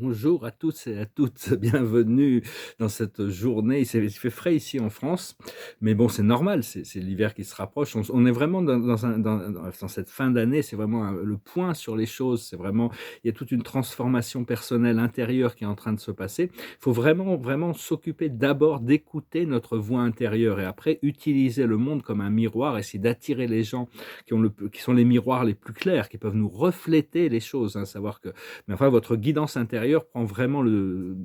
Bonjour à tous et à toutes, bienvenue dans cette journée. Il fait frais ici en France, mais bon, c'est normal, c'est l'hiver qui se rapproche. On est vraiment dans cette fin d'année, c'est vraiment le point sur les choses. C'est vraiment, il y a toute une transformation personnelle intérieure qui est en train de se passer. Il faut vraiment, vraiment s'occuper d'abord d'écouter notre voix intérieure et après utiliser le monde comme un miroir, essayer d'attirer les gens qui sont les miroirs les plus clairs, qui peuvent nous refléter les choses, hein, savoir que mais enfin, votre guidance intérieure prend vraiment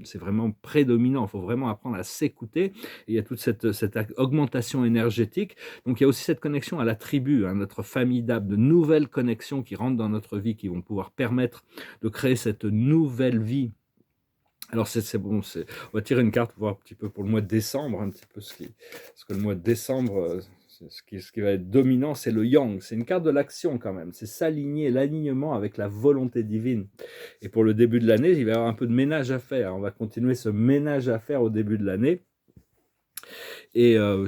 c'est vraiment prédominant. Il faut vraiment apprendre à s'écouter. Et il y a toute cette augmentation énergétique. Donc, il y a aussi cette connexion à la tribu, hein, notre famille d'âmes, de nouvelles connexions qui rentrent dans notre vie, qui vont pouvoir permettre de créer cette nouvelle vie. Alors, c'est bon, on va tirer une carte pour voir un petit peu pour le mois de décembre, un petit peu parce que le mois de décembre, ce qui va être dominant, c'est le yang. C'est une carte de l'action quand même. C'est s'aligner, l'alignement avec la volonté divine. Et pour le début de l'année, il va y avoir un peu de ménage à faire. On va continuer ce ménage à faire au début de l'année. Et on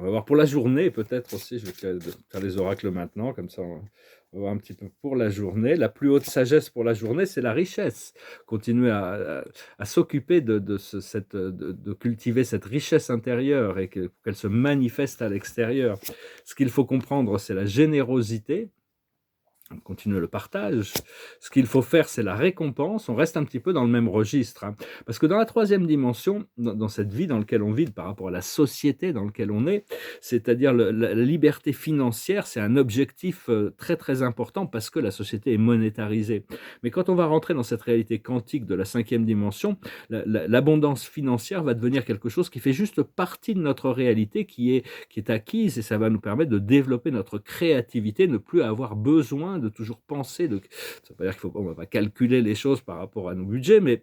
va voir pour la journée, peut-être aussi, je vais faire les oracles maintenant, comme ça on va voir un petit peu pour la journée. La plus haute sagesse pour la journée, c'est la richesse. Continuer à s'occuper de cultiver cette richesse intérieure et qu'elle se manifeste à l'extérieur. Ce qu'il faut comprendre, c'est la générosité. On continue le partage. Ce qu'il faut faire, c'est la récompense. On reste un petit peu dans le même registre, hein. Parce que dans la troisième dimension, dans cette vie dans laquelle on vit, par rapport à la société dans laquelle on est, c'est-à-dire la liberté financière, c'est un objectif très très important parce que la société est monétarisée. Mais quand on va rentrer dans cette réalité quantique de la cinquième dimension, l'abondance financière va devenir quelque chose qui fait juste partie de notre réalité, qui est acquise, et ça va nous permettre de développer notre créativité, ne plus avoir besoin de toujours penser. Ça veut pas dire on va pas calculer les choses par rapport à nos budgets, mais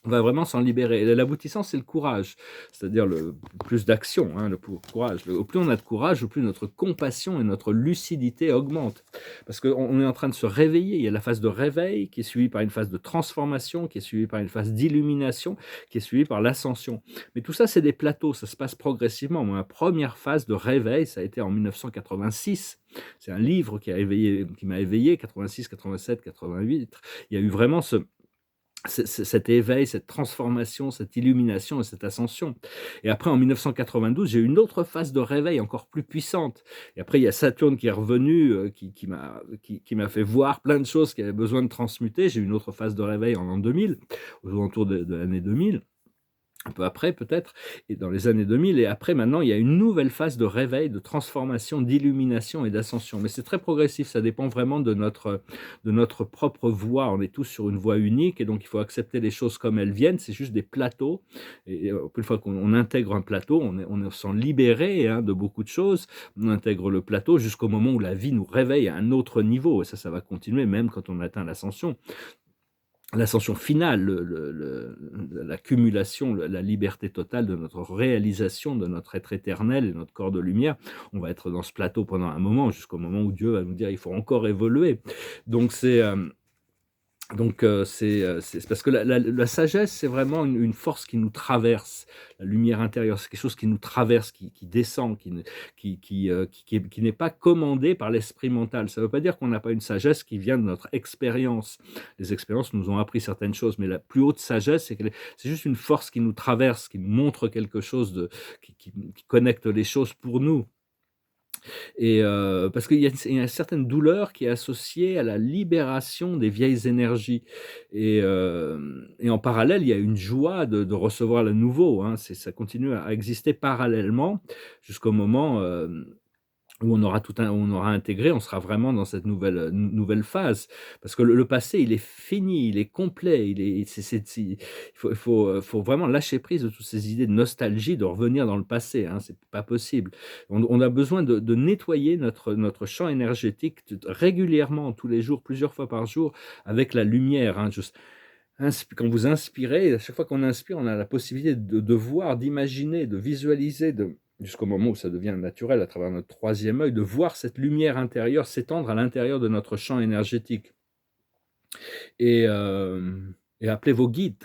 on va vraiment s'en libérer. Et l'aboutissant, c'est le courage, c'est-à-dire le plus d'action, hein, le courage. Au plus on a de courage, au plus notre compassion et notre lucidité augmentent. Parce qu'on est en train de se réveiller. Il y a la phase de réveil qui est suivie par une phase de transformation, qui est suivie par une phase d'illumination, qui est suivie par l'ascension. Mais tout ça, c'est des plateaux, ça se passe progressivement. Ma première phase de réveil, ça a été en 1986. C'est un livre qui m'a éveillé, 86, 87, 88. Il y a eu vraiment cet éveil, cette transformation, cette illumination et cette ascension. Et après, en 1992, j'ai eu une autre phase de réveil encore plus puissante. Et après, il y a Saturne qui est revenu, qui m'a fait voir plein de choses qui avaient besoin de transmuter. J'ai eu une autre phase de réveil en l'an 2000, aux alentours de l'année 2000. Un peu après peut-être, et dans les années 2000, et après maintenant, il y a une nouvelle phase de réveil, de transformation, d'illumination et d'ascension. Mais c'est très progressif, ça dépend vraiment de notre propre voie. On est tous sur une voie unique et donc il faut accepter les choses comme elles viennent, c'est juste des plateaux. Et une fois qu'on intègre un plateau, on se sent libéré, hein, de beaucoup de choses. On intègre le plateau jusqu'au moment où la vie nous réveille à un autre niveau, et ça va continuer même quand on atteint l'ascension. L'ascension finale, l'accumulation, la liberté totale de notre réalisation, de notre être éternel et notre corps de lumière. On va être dans ce plateau pendant un moment, jusqu'au moment où Dieu va nous dire: «Il faut encore évoluer». Donc c'est parce que la sagesse, c'est vraiment une force qui nous traverse, la lumière intérieure, c'est quelque chose qui nous traverse, qui descend, qui n'est pas commandé par l'esprit mental. Ça ne veut pas dire qu'on n'a pas une sagesse qui vient de notre expérience. Les expériences nous ont appris certaines choses, mais la plus haute sagesse, c'est juste une force qui nous traverse, qui nous montre quelque chose qui connecte les choses pour nous. Et parce qu'il y a une certaine douleur qui est associée à la libération des vieilles énergies, et en parallèle, il y a une joie de recevoir le nouveau, hein. Ça continue à exister parallèlement jusqu'au moment, où on aura intégré, on sera vraiment dans cette nouvelle phase. Parce que le passé, il est fini, il est complet, il faut vraiment lâcher prise de toutes ces idées de nostalgie, de revenir dans le passé, hein, c'est pas possible. On a besoin de nettoyer notre champ énergétique régulièrement, tous les jours, plusieurs fois par jour, avec la lumière, hein. Quand vous inspirez, à chaque fois qu'on inspire, on a la possibilité de voir, d'imaginer, de visualiser, jusqu'au moment où ça devient naturel à travers notre troisième œil, de voir cette lumière intérieure s'étendre à l'intérieur de notre champ énergétique. Et, et appelez vos guides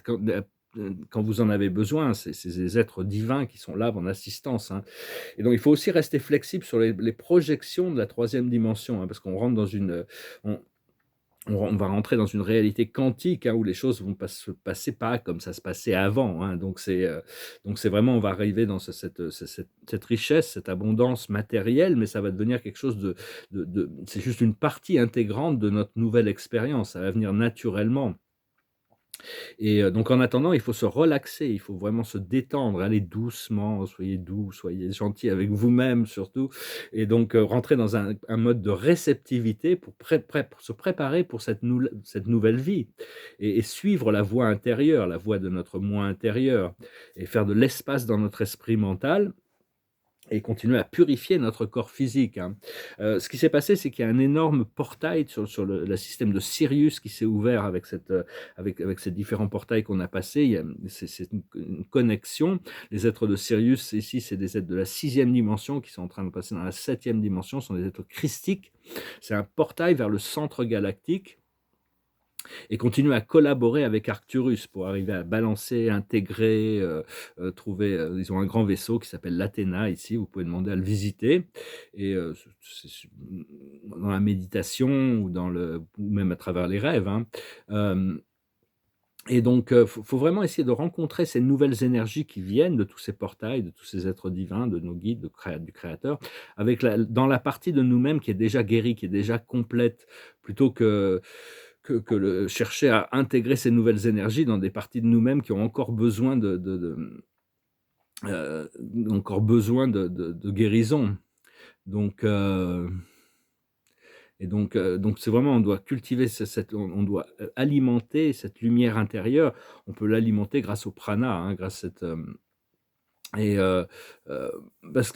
quand vous en avez besoin. C'est des êtres divins qui sont là en assistance, hein. Et donc il faut aussi rester flexible sur les projections de la troisième dimension, hein, parce qu'on rentre dans on va rentrer dans une réalité quantique, hein, où les choses vont pas se passer pas comme ça se passait avant, hein. Donc c'est vraiment on va arriver dans cette richesse, cette abondance matérielle, mais ça va devenir quelque chose c'est juste une partie intégrante de notre nouvelle expérience. Ça va venir naturellement. Et donc en attendant, il faut se relaxer, il faut vraiment se détendre, aller doucement, soyez doux, soyez gentil avec vous-même surtout et donc rentrer dans un mode de réceptivité pour se préparer pour cette nouvelle vie et suivre la voie intérieure, la voie de notre moi intérieur et faire de l'espace dans notre esprit mental et continuer à purifier notre corps physique, hein. Ce qui s'est passé, c'est qu'il y a un énorme portail sur le système de Sirius qui s'est ouvert avec avec ces différents portails qu'on a passés. Il y a c'est une connexion. Les êtres de Sirius, ici, c'est des êtres de la 6e dimension qui sont en train de passer dans la 7e dimension, ce sont des êtres christiques. C'est un portail vers le centre galactique et continuer à collaborer avec Arcturus pour arriver à balancer, intégrer, trouver, ils ont un grand vaisseau qui s'appelle l'Athéna ici, vous pouvez demander à le visiter et dans la méditation ou ou même à travers les rêves, hein. Hem et donc faut vraiment essayer de rencontrer ces nouvelles énergies qui viennent de tous ces portails, de tous ces êtres divins, de nos guides, du créateur, avec dans la partie de nous-mêmes qui est déjà guérie, qui est déjà complète, plutôt que chercher à intégrer ces nouvelles énergies dans des parties de nous-mêmes qui ont encore besoin encore besoin de guérison. Donc donc c'est vraiment on doit cultiver on doit, alimenter cette lumière intérieure. On peut l'alimenter grâce au prana, hein, grâce à et heu, parce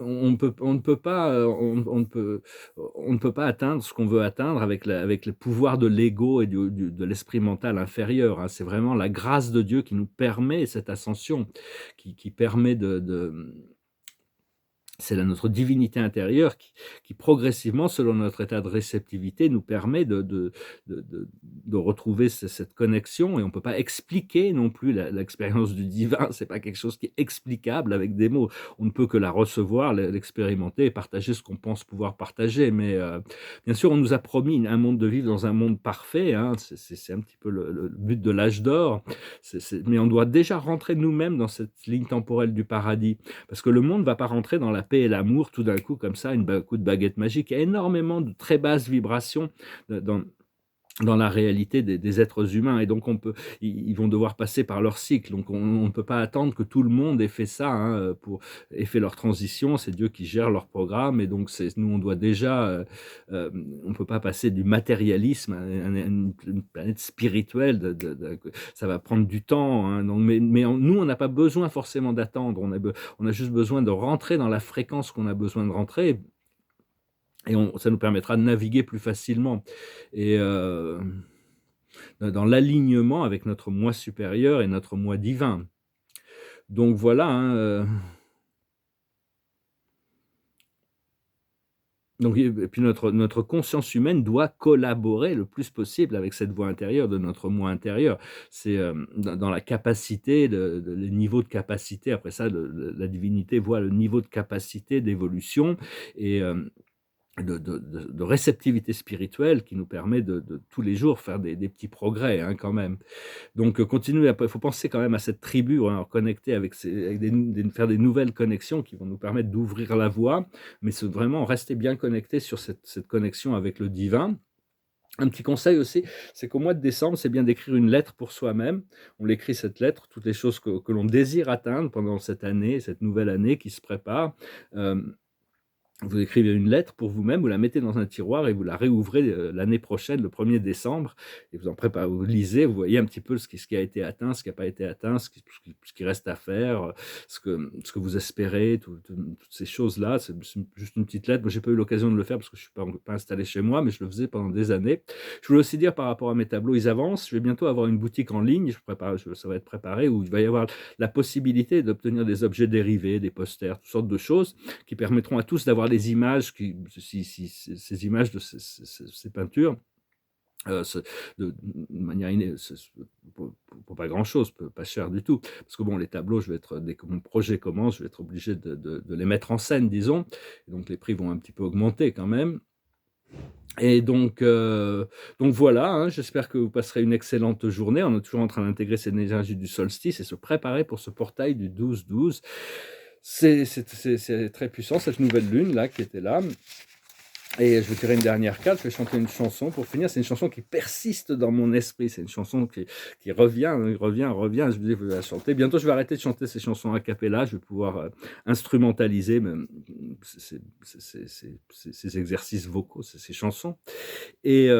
on ne peut pas, on ne peut pas atteindre ce qu'on veut atteindre avec le pouvoir de l'ego et de l'esprit mental inférieur, hein. C'est vraiment la grâce de Dieu qui nous permet cette ascension, qui permet c'est notre divinité intérieure qui progressivement, selon notre état de réceptivité, nous permet de retrouver cette connexion et on ne peut pas expliquer non plus l'expérience du divin. C'est pas quelque chose qui est explicable avec des mots. On ne peut que la recevoir, l'expérimenter et partager ce qu'on pense pouvoir partager. Mais bien sûr, on nous a promis un monde de vivre dans un monde parfait, hein. C'est un petit peu le but de l'âge d'or. Mais on doit déjà rentrer nous-mêmes dans cette ligne temporelle du paradis. Parce que le monde ne va pas rentrer dans la paix et l'amour tout d'un coup comme ça, coup de baguette magique. Il y a énormément de très basses vibrations dans la réalité des êtres humains et donc ils vont devoir passer par leur cycle. Donc on ne peut pas attendre que tout le monde ait fait ça, hein, ait fait leur transition. C'est Dieu qui gère leur programme et donc nous on doit déjà, on peut pas passer du matérialisme à une planète spirituelle. Ça va prendre du temps, hein, donc, nous on n'a pas besoin forcément d'attendre. On a juste besoin de rentrer dans la fréquence qu'on a besoin de rentrer et ça nous permettra de naviguer plus facilement et dans l'alignement avec notre moi supérieur et notre moi divin. Donc voilà, hein, donc et puis notre conscience humaine doit collaborer le plus possible avec cette voix intérieure de notre moi intérieur. C'est, dans la capacité les niveaux de capacité, après ça la divinité voit le niveau de capacité d'évolution et de réceptivité spirituelle qui nous permet de tous les jours faire des petits progrès, hein, quand même. Donc continuer il faut penser quand même à cette tribu, hein, connecter avec faire des nouvelles connexions qui vont nous permettre d'ouvrir la voie, mais vraiment rester bien connecté sur cette connexion avec le divin. Un petit conseil aussi, c'est qu'au mois de décembre, c'est bien d'écrire une lettre pour soi-même. On l'écrit cette lettre, toutes les choses que l'on désire atteindre pendant cette année, cette nouvelle année qui se prépare. Hem Vous écrivez une lettre pour vous-même, vous la mettez dans un tiroir et vous la réouvrez, l'année prochaine, le 1er décembre et vous lisez, vous voyez un petit peu ce qui a été atteint, ce qui n'a pas été atteint, ce qui reste à faire, ce que vous espérez, toutes ces choses-là. C'est juste une petite lettre. Moi, j'ai pas eu l'occasion de le faire parce que je suis pas installé chez moi, mais je le faisais pendant des années. Je voulais aussi dire par rapport à mes tableaux, ils avancent. Je vais bientôt avoir une boutique en ligne, ça va être préparé, où il va y avoir la possibilité d'obtenir des objets dérivés, des posters, toutes sortes de choses qui permettront à tous d'avoir les images si ces images de ces peintures, se de manière pour pas grand-chose, pas cher du tout. Parce que bon, les tableaux, dès que mon projet commence, je vais être obligé de les mettre en scène, disons. Et donc les prix vont un petit peu augmenter quand même. Et donc voilà, hein, j'espère que vous passerez une excellente journée. On est toujours en train d'intégrer cette énergie du solstice et se préparer pour ce portail du 12-12. C'est très puissant cette nouvelle lune là qui était là. Et je vais tirer une dernière carte, je vais chanter une chanson pour finir. C'est une chanson qui persiste dans mon esprit. C'est une chanson qui revient, revient. Je vais la chanter. Bientôt, je vais arrêter de chanter ces chansons a cappella. Je vais pouvoir instrumentaliser ces exercices vocaux, ces chansons. Et,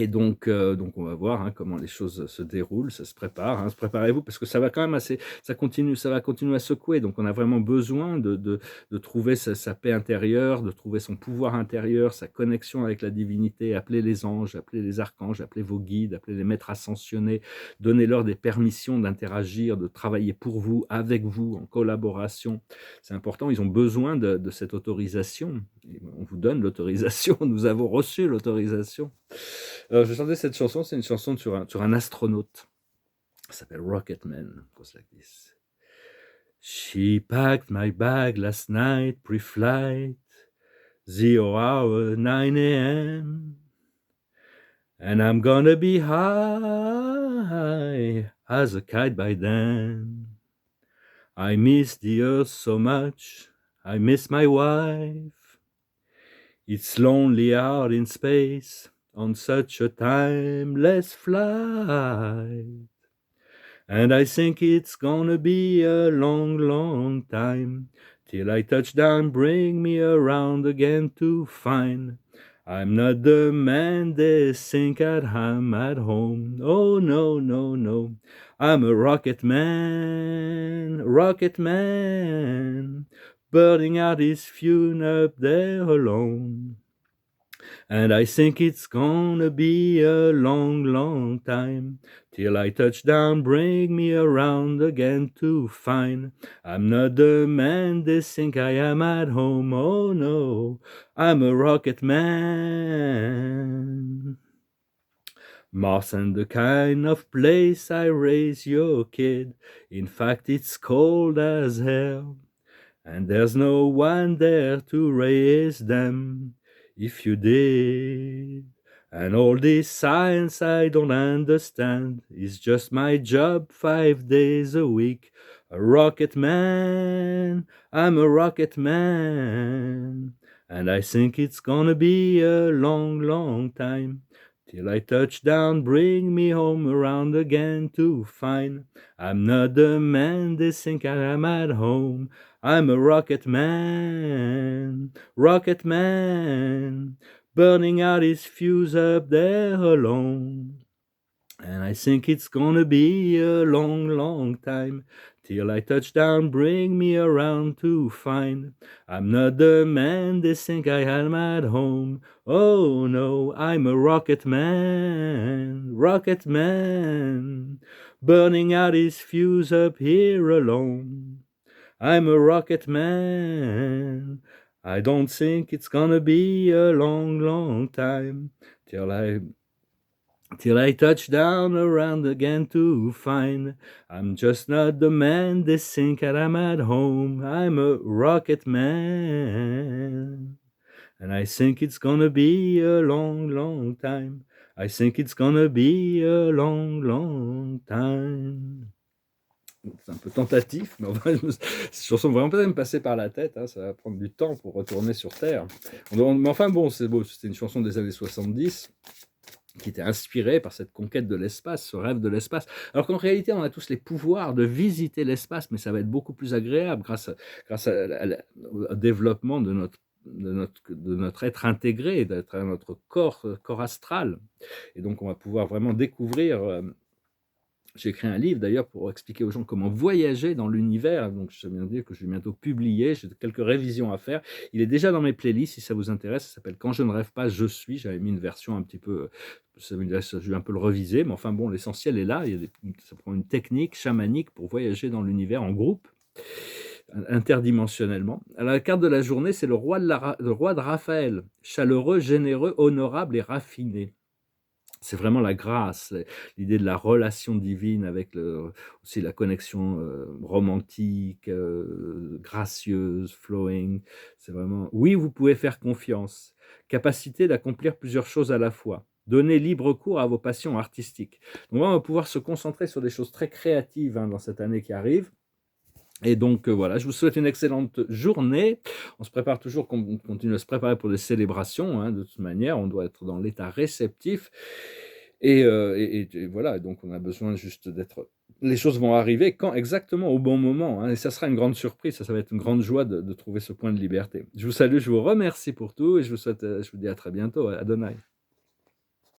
donc on va voir, hein, comment les choses se déroulent, ça se prépare, hein. Préparez-vous parce que ça va quand même ça va continuer à secouer. Donc on a vraiment besoin de trouver sa paix intérieure, de trouver son pouvoir intérieur, sa connexion avec la divinité. Appelez les anges, appelez les archanges, appelez vos guides, appelez les maîtres ascensionnés. Donnez-leur des permissions d'interagir, de travailler pour vous, avec vous, en collaboration. C'est important, ils ont besoin de cette autorisation. Et on vous donne l'autorisation, nous avons reçu l'autorisation. Je vais chanter cette chanson, c'est une chanson sur un astronaute. Ça s'appelle Rocketman. It goes like this. She packed my bag last night, pre-flight, 0 hour 9 a.m. And I'm gonna be high as a kite by then. I miss the earth so much, I miss my wife. It's lonely out in space on such a timeless flight. And I think it's gonna be a long, long time till I touch down, bring me around again to find I'm not the man they think I'm at home. Oh, no, no, no. I'm a rocket man, burning out his fuel up there alone. And I think it's gonna be a long, long time till I touch down, bring me around again to find I'm not the man they think I am at home. Oh no, I'm a rocket man. Mars ain't the kind of place I raise your kid. In fact, it's cold as hell, and there's no one there to raise them. If you did, and all this science I don't understand is just my job 5 days a week. A rocket man, I'm a rocket man, and I think it's gonna be a long, long time till I touch down, bring me home around again to find I'm not the man they think I am at home. I'm a rocket man, burning out his fuse up there alone. And I think it's gonna be a long, long time till I touch down, bring me around to find I'm not the man they think I am at home. Oh no, I'm a rocket man, burning out his fuse up here alone. I'm a rocket man. I don't think it's gonna be a long, long time till I touch down around again to find I'm just not the man they think that I'm at home. I'm a rocket man. And I think it's gonna be a long, long time. I think it's gonna be a long, long time. C'est un peu tentatif, mais enfin, cette chanson va vraiment me passer par la tête, hein, ça va prendre du temps pour retourner sur Terre. Mais enfin bon, c'était une chanson des années 70 qui était inspirée par cette conquête de l'espace, ce rêve de l'espace. Alors qu'en réalité, on a tous les pouvoirs de visiter l'espace, mais ça va être beaucoup plus agréable grâce au développement de notre être intégré, d'être notre corps astral. Et donc, on va pouvoir vraiment découvrir. J'ai écrit un livre d'ailleurs pour expliquer aux gens comment voyager dans l'univers, donc je viens de dire que je vais bientôt publier, j'ai quelques révisions à faire. Il est déjà dans mes playlists si ça vous intéresse, ça s'appelle « Quand je ne rêve pas, je suis ». J'avais mis une version un petit peu, je vais un peu le reviser, mais enfin bon, l'essentiel est là. Ça prend une technique chamanique pour voyager dans l'univers en groupe, interdimensionnellement. Alors, la carte de la journée, c'est le roi de Raphaël, chaleureux, généreux, honorable et raffiné. C'est vraiment la grâce, l'idée de la relation divine avec aussi la connexion romantique, gracieuse, flowing. C'est vraiment, oui, vous pouvez faire confiance. Capacité d'accomplir plusieurs choses à la fois. Donner libre cours à vos passions artistiques. Donc, on va pouvoir se concentrer sur des choses très créatives dans cette année qui arrive. Et donc voilà, je vous souhaite une excellente journée. On se prépare toujours, on continue à se préparer pour des célébrations, hein, de toute manière, on doit être dans l'état réceptif. Et voilà, donc on a besoin juste d'être. Les choses vont arriver quand exactement au bon moment, hein, et ça sera une grande surprise, ça va être une grande joie de trouver ce point de liberté. Je vous salue, je vous remercie pour tout, et je vous souhaite, je vous dis à très bientôt. Adonai.